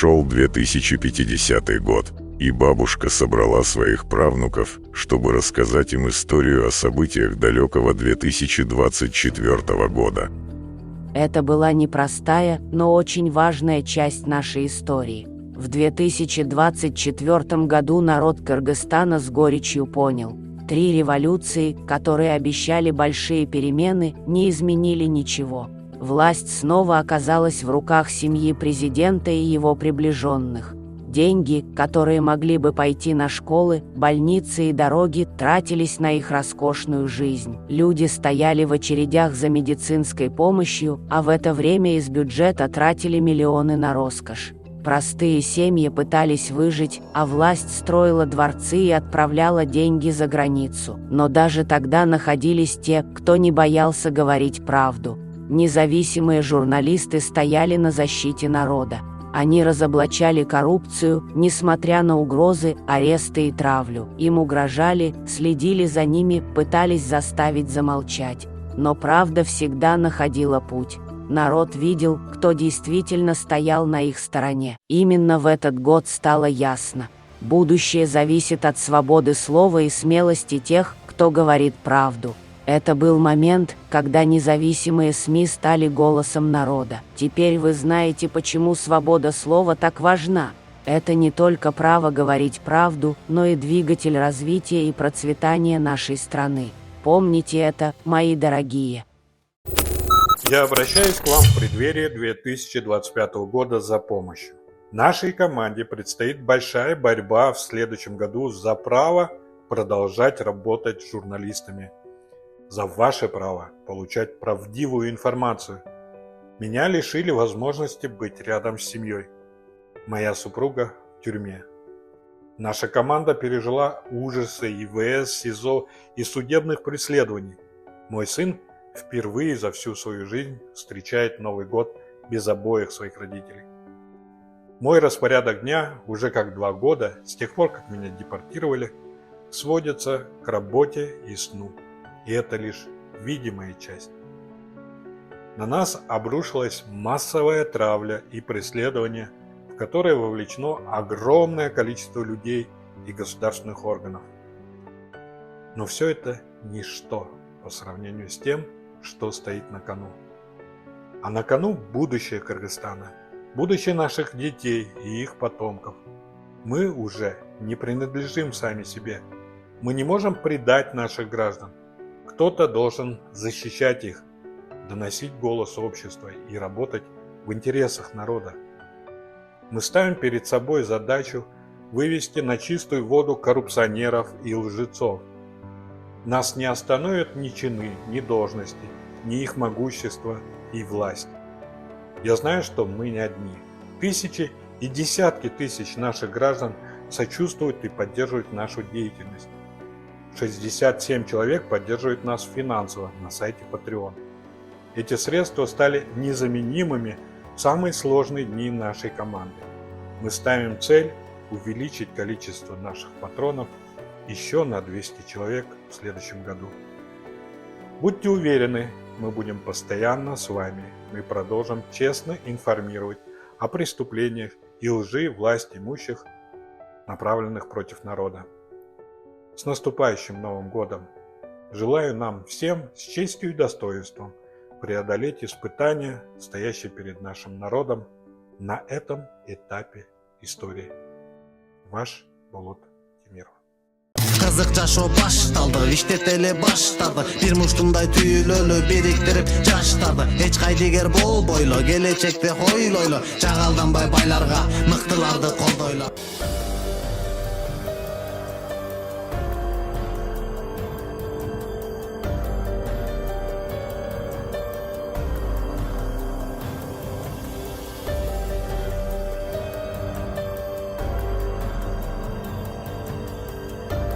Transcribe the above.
Шел 2050 год, и бабушка собрала своих правнуков, чтобы рассказать им историю о событиях далекого 2024 года. Это была непростая, но очень важная часть нашей истории. В 2024 году народ Кыргызстана с горечью понял: 3 революции, которые обещали большие перемены, не изменили ничего. Власть снова оказалась в руках семьи президента и его приближенных. Деньги, которые могли бы пойти на школы, больницы и дороги, тратились на их роскошную жизнь. Люди стояли в очередях за медицинской помощью, а в это время из бюджета тратили миллионы на роскошь. Простые семьи пытались выжить, а власть строила дворцы и отправляла деньги за границу. Но даже тогда находились те, кто не боялся говорить правду. Независимые журналисты стояли на защите народа. Они разоблачали коррупцию, несмотря на угрозы, аресты и травлю. Им угрожали, следили за ними, пытались заставить замолчать. Но правда всегда находила путь. Народ видел, кто действительно стоял на их стороне. Именно в этот год стало ясно: будущее зависит от свободы слова и смелости тех, кто говорит правду. Это был момент, когда независимые СМИ стали голосом народа. Теперь вы знаете, почему свобода слова так важна. Это не только право говорить правду, но и двигатель развития и процветания нашей страны. Помните это, мои дорогие. Я обращаюсь к вам в преддверии 2025 года за помощью. Нашей команде предстоит большая борьба в следующем году за право продолжать работать с журналистами. За ваше право получать правдивую информацию. Меня лишили возможности быть рядом с семьей. Моя супруга в тюрьме. Наша команда пережила ужасы ИВС, СИЗО и судебных преследований. Мой сын впервые за всю свою жизнь встречает Новый год без обоих своих родителей. Мой распорядок дня уже как 2 года, с тех пор, как меня депортировали, сводится к работе и сну. И это лишь видимая часть. На нас обрушилась массовая травля и преследование, в которое вовлечено огромное количество людей и государственных органов. Но все это ничто по сравнению с тем, что стоит на кону. А на кону будущее Кыргызстана, будущее наших детей и их потомков. Мы уже не принадлежим сами себе. Мы не можем предать наших граждан. Кто-то должен защищать их, доносить голос общества и работать в интересах народа. Мы ставим перед собой задачу вывести на чистую воду коррупционеров и лжецов. Нас не остановят ни чины, ни должности, ни их могущество и власть. Я знаю, что мы не одни. Тысячи и десятки тысяч наших граждан сочувствуют и поддерживают нашу деятельность. 67 человек поддерживают нас финансово на сайте Patreon. Эти средства стали незаменимыми в самые сложные дни нашей команды. Мы ставим цель увеличить количество наших патронов еще на 200 человек в следующем году. Будьте уверены, мы будем постоянно с вами. Мы продолжим честно информировать о преступлениях и лжи власть имущих, направленных против народа. С наступающим Новым годом! Желаю нам всем с честью и достоинством преодолеть испытания, стоящие перед нашим народом на этом этапе истории. Ваш Болот Темиров. Кызык жашоо башталды, иштетели баштады. Бир муштумдай түйүлөлү бириктирип жаштарды. Эч кайдыгер болбойлу, келечекти ойлойлу. Жагалданбай байларга, мыктыларды колдойлу.